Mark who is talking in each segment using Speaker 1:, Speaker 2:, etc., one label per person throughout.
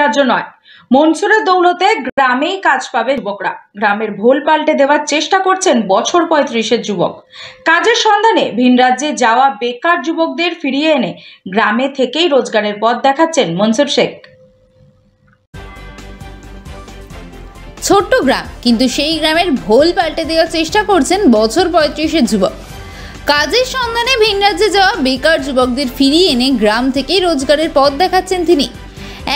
Speaker 1: রাজ্য নয়, মনসুরের দৌলতে গ্রামেই কাজ পাবে যুবকরা। গ্রামের ভোল পাল্টে দেওয়ার চেষ্টা করছেন বছর 35-এর যুবক। কাজের সন্ধানে ভিন রাজ্যে যাওয়া বেকার যুবকদের ফিরিয়ে এনে গ্রামে থেকেই রোজগারের পথ দেখাচ্ছেন মনসুর শেখ।
Speaker 2: ছোট্ট গ্রাম, কিন্তু সেই গ্রামের ভোল পাল্টে দেওয়ার চেষ্টা করছেন বছর 35-এর যুবক। কাজের সন্ধানে ভিন রাজ্যে যাওয়া বেকার যুবকদের ফিরিয়ে এনে গ্রাম থেকেই রোজগারের পথ দেখাচ্ছেন তিনি।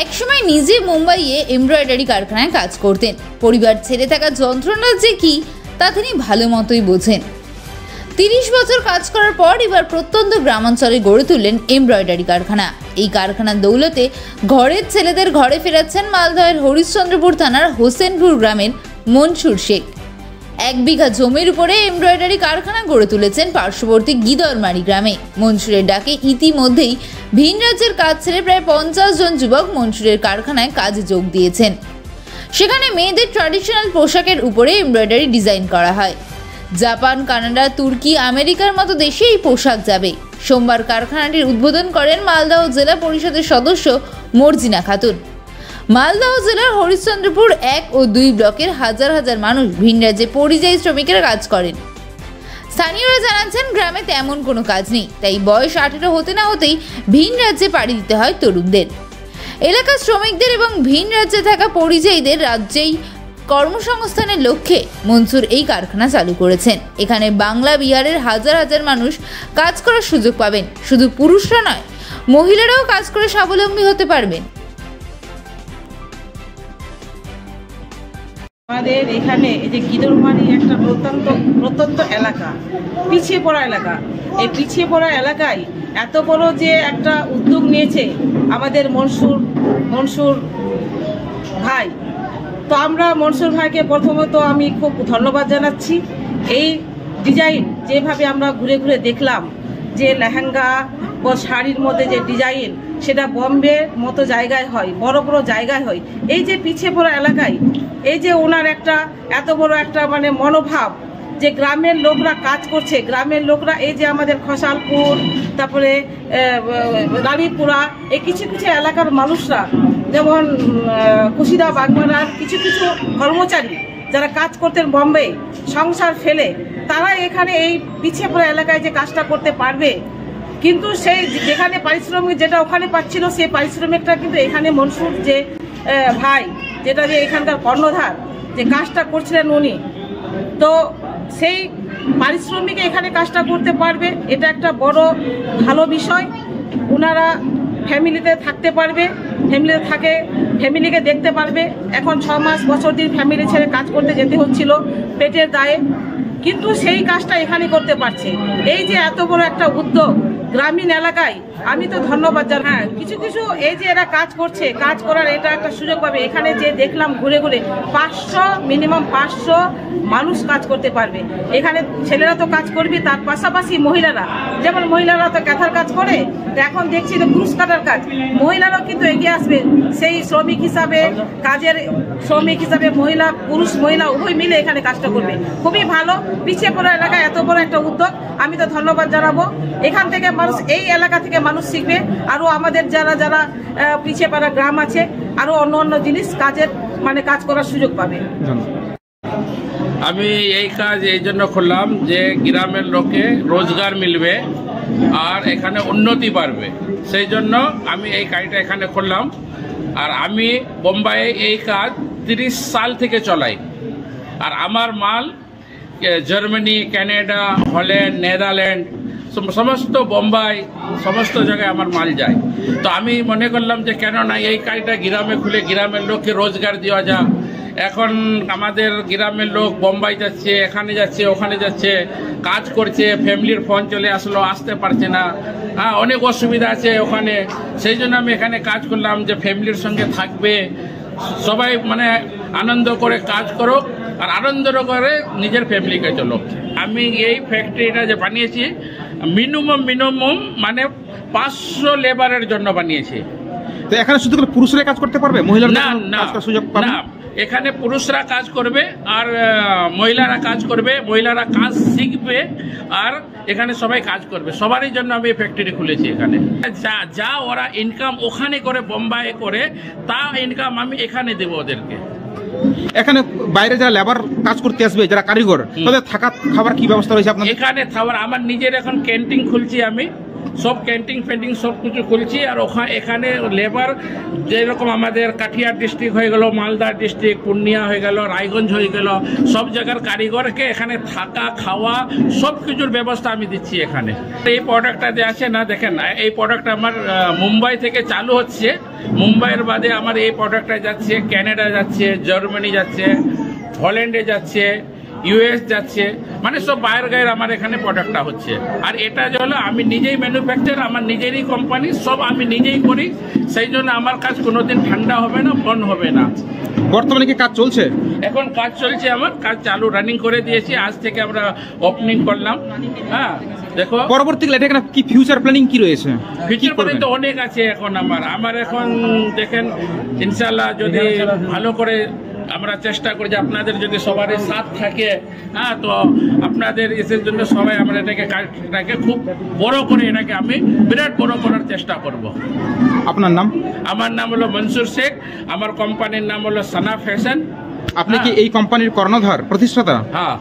Speaker 2: একসময় নিজে মুম্বাইয়ে এমব্রয়ডারি কারখানায় কাজ করতেন। পরিবার ছেড়ে থাকা যন্ত্রণা যে কি তা তিনি ভালো মতোই বোঝেন। 30 বছর কাজ করার পর এবার প্রত্যন্ত গ্রামাঞ্চলে গড়ে তুললেন এমব্রয়ডারি কারখানা। এই কারখানার দৌলতে ঘরের ছেলেদের ঘরে ফেরাচ্ছেন মালদহের হরিশ্চন্দ্রপুর থানার হোসেনপুর গ্রামের মনসুর শেখ। 1 বিঘা জমির উপরে এমব্রয়ডারি কারখানা গড়ে তুলেছেন পার্শ্ববর্তী গিদরমারি গ্রামে। মনসুরের ডাকে ইতিমধ্যেই ভিন রাজ্যের কাজ ছেড়ে প্রায় 50 জন যুবক মনসুরের কারখানায় কাজে যোগ দিয়েছেন। সেখানে মেয়েদের ট্র্যাডিশনাল পোশাকের উপরে এমব্রয়ডারি ডিজাইন করা হয়। জাপান, কানাডা, তুর্কি, আমেরিকার মতো দেশে এই পোশাক যাবে। সোমবার কারখানাটির উদ্বোধন করেন মালদহ জেলা পরিষদের সদস্য মর্জিনা খাতুন। মালদহ জেলার হরিশ্চন্দ্রপুর 1 ও 2 ব্লকের হাজার হাজার মানুষ ভিন রাজ্যে পরিযায়ী শ্রমিকেরা কাজ করেন। স্থানীয়রা জানাচ্ছেন গ্রামে তেমন কোনো কাজ নেই, তাই বয়স 18 হতে না হতেই ভিন রাজ্যে পাড়ি দিতে হয় তরুণদের। এলাকার শ্রমিকদের এবং ভিন রাজ্যে থাকা পরিযায়ীদের রাজ্যেই কর্মসংস্থানের লক্ষ্যে মনসুর এই কারখানা চালু করেছেন। এখানে বাংলা, বিহারের হাজার হাজার মানুষ কাজ করার সুযোগ পাবেন। শুধু পুরুষরা নয়, মহিলারাও কাজ করে স্বাবলম্বী হতে পারবেন।
Speaker 3: আমাদের এখানে এই যে গিদরমারি একটা প্রত্যন্ত এলাকা, পিছিয়ে পড়া এলাকা। এই পিছিয়ে পড়া এলাকায় এত বড় যে একটা উদ্যোগ নিয়েছে আমাদের মনসুর ভাই, তো আমরা মনসুর ভাইকে প্রথমত আমি খুব ধন্যবাদ জানাচ্ছি। এই ডিজাইন যেভাবে আমরা ঘুরে ঘুরে দেখলাম, যে লেহেঙ্গা ও শাড়ির মধ্যে যে ডিজাইন, সেটা বম্বে মতো জায়গায় হয়, বড় বড় জায়গায় হয়। এই যে পিছিয়ে পড়া এলাকায় এই যে ওনার একটা এত বড় একটা মানে মনোভাব, যে গ্রামের লোকরা কাজ করছে, গ্রামের লোকরা এই যে আমাদের খসালপুর, তারপরে রানীপুরা, এই কিছু কিছু এলাকার মানুষরা, যেমন কুশিদা বাগমারার কিছু কিছু কর্মচারী যারা কাজ করতেন বম্বে, সংসার ফেলে তারা এখানে এই পিছিয়ে পড়া এলাকায় যে কাজটা করতে পারবে। কিন্তু সেই যেখানে পারিশ্রমিক যেটা ওখানে পাচ্ছিল, সেই পারিশ্রমিকটা কিন্তু এখানে মনসুর যে ভাই, যেটা যে এখানকার কর্ণধার যে কাজটা করছিলেন উনি, তো সেই পারিশ্রমিকে এখানে কাজটা করতে পারবে। এটা একটা বড় ভালো বিষয়। ওনারা ফ্যামিলিতে থাকতে পারবে, ফ্যামিলিকে দেখতে পারবে। এখন 6 মাস বছর দিন ফ্যামিলি ছেড়ে কাজ করতে যেতে হচ্ছিল পেটের দায়ে, কিন্তু সেই কাজটা এখানে করতে পারছে। এই যে এত বড় একটা উদ্যোগ গ্রামীণ এলাকায়, আমি তো ধন্যবাদ জানাই। হ্যাঁ, কিছু কিছু এই যে এরা কাজ করছে, কাজ করার এটা একটা সুযোগ পাবে। এখানে যে দেখলাম ঘুরে ঘুরে মিনিমাম 500 মানুষ কাজ করতে পারবে। এখানে ছেলেরা তো কাজ করবে, তার পাশাপাশি মহিলারা, যেমন মহিলারা তো কাঁথার কাজ করে, এখন দেখছি যে ক্রুশ কাটার কাজ, মহিলারাও কিন্তু এগিয়ে আসবে সেই শ্রমিক হিসাবে, কাজের শ্রমিক হিসাবে। পুরুষ মহিলা উভয় মিলে এখানে কাজটা করবে। খুবই ভালো। পিছিয়ে পড়া এলাকায় এত বড় একটা উদ্যোগ, আমি তো ধন্যবাদ জানাবো। এখান থেকে মানুষ, এই এলাকা থেকে মানুষ শিখবে, আরো আমাদের যারা যারা পিছিয়ে পড়া গ্রাম আছে, আরো অন্য অন্য জিনিস কাজ করার সুযোগ পাবে।
Speaker 4: আমি এই কাজ এই জন্য করলাম যে গ্রামের লোকে রোজগার মিলবে আর এখানে উন্নতি বাড়বে, সেই জন্য আমি এই কাজটা এখানে করলাম। আর আমি বোম্বাইয়ে এই কাজ 30 সাল থেকে চলাই। আর আমার মাল জার্মানি, কানাডা, হল্যান্ড, নেদারল্যান্ড, সমস্ত বোম্বাই, সমস্ত জায়গায় আমার মাল যায়। তো আমি মনে করলাম যে কেন না এই কাজটা গ্রামে খুলে গ্রামের লোককে রোজগার দেওয়া যায়। এখন আমাদের গ্রামের লোক বোম্বাই যাচ্ছে, এখানে যাচ্ছে, ওখানে যাচ্ছে, কাজ করছে, ফ্যামিলির ফোন চলে আসলো, আসতে পারছে না, অনেক অসুবিধা আছে ওখানে। সেই জন্য আমি এখানে কাজ করলাম যে ফ্যামিলির সঙ্গে থাকবে, সবাই মানে আনন্দ করে কাজ করো আর আনন্দ করে নিজের ফ্যামিলিকে চলো। আমি এই ফ্যাক্টরিটা যে বানিয়েছি মিনিমাম মানে 500 লেবারের জন্য বানিয়েছি।
Speaker 5: তো এখানে শুধু পুরুষরা কাজ করতে পারবে, মহিলারা সুযোগ পাবে না?
Speaker 4: এখানে পুরুষরা কাজ করবে আর মহিলারা কাজ করবে, মহিলারা কাজ শিখবে আর এখানে সবাই কাজ করবে। সবারই জন্য আমি ফ্যাক্টরি খুলেছি এখানে। যা ওরা ইনকাম ওখানে করে, বোম্বাইয়ে করে, তা ইনকাম আমি এখানে দেবো ওদেরকে।
Speaker 5: এখানে বাইরে যারা লেবার কাজ করতে আসবে, যারা কারিগর, তাদের থাকা খাবার কি ব্যবস্থা রয়েছে আপনার?
Speaker 4: এখানে খাবার আমার নিজের এখন ক্যান্টিন খুলছি, আমি সব ক্যান্টিন ফ্যান্টিন সব কিছু খুলছি। আর এখানে লেবার যেরকম আমাদের কাঠিয়ার ডিস্ট্রিক্ট হয়ে গেল, মালদা ডিস্ট্রিক্ট, পূর্ণিয়া হয়ে গেল, রায়গঞ্জ হয়ে গেল, সব জায়গার কারিগরকে এখানে থাকা খাওয়া সব কিছুর ব্যবস্থা আমি দিচ্ছি এখানে। এই প্রোডাক্টটা যে আছে না, দেখেন এই প্রোডাক্ট আমার মুম্বাই থেকে চালু হচ্ছে। মুম্বাইয়ের বাদে আমার এই প্রোডাক্টটা যাচ্ছে কানাডা যাচ্ছে, জার্মানি যাচ্ছে, হল্যান্ডে যাচ্ছে, ইউএস যাচ্ছে, মানে সব বাইরের গায়ের আমার এখানে প্রোডাক্টটা হচ্ছে। আর এটা যে হলো আমি নিজেই ম্যানুফ্যাকচার, আমার নিজেরই কোম্পানি, সব আমি নিজেই করি। সেই জন্য আমার কাজ কোনোদিন ঠান্ডা হবে না, বন্ধ হবে না।
Speaker 5: বর্তমানে কি কাজ চলছে?
Speaker 4: এখন কাজ চলছে, আমার কাজ চালু রানিং করে দিয়েছি। আজ থেকে আমরা ওপেনিং করলাম। হ্যাঁ, দেখো
Speaker 5: পরবর্তীকালে এটা কি ফিউচার প্ল্যানিং কি রয়েছে?
Speaker 4: ফিউচার প্ল্যানিং তো অনেক আছে এখন আমার এখন দেখেন, ইনশাআল্লাহ যদি ভালো করে আমরা চেষ্টা করি যে আপনাদের যদি সবারই সাথ থাকে, হ্যাঁ, তো আপনাদের এসের জন্য সবাই আমরা এটাকে খুব বড় করে, এটাকে আমি বিরাট বড় করার চেষ্টা করব।
Speaker 5: আপনার নাম?
Speaker 4: আমার নাম হলো মনসুর শেখ, আমার কোম্পানির নাম হলো সানা ফ্যাশন।
Speaker 5: আপনি কি এই কোম্পানির কর্ণধার, প্রতিষ্ঠাতা?
Speaker 4: হ্যাঁ।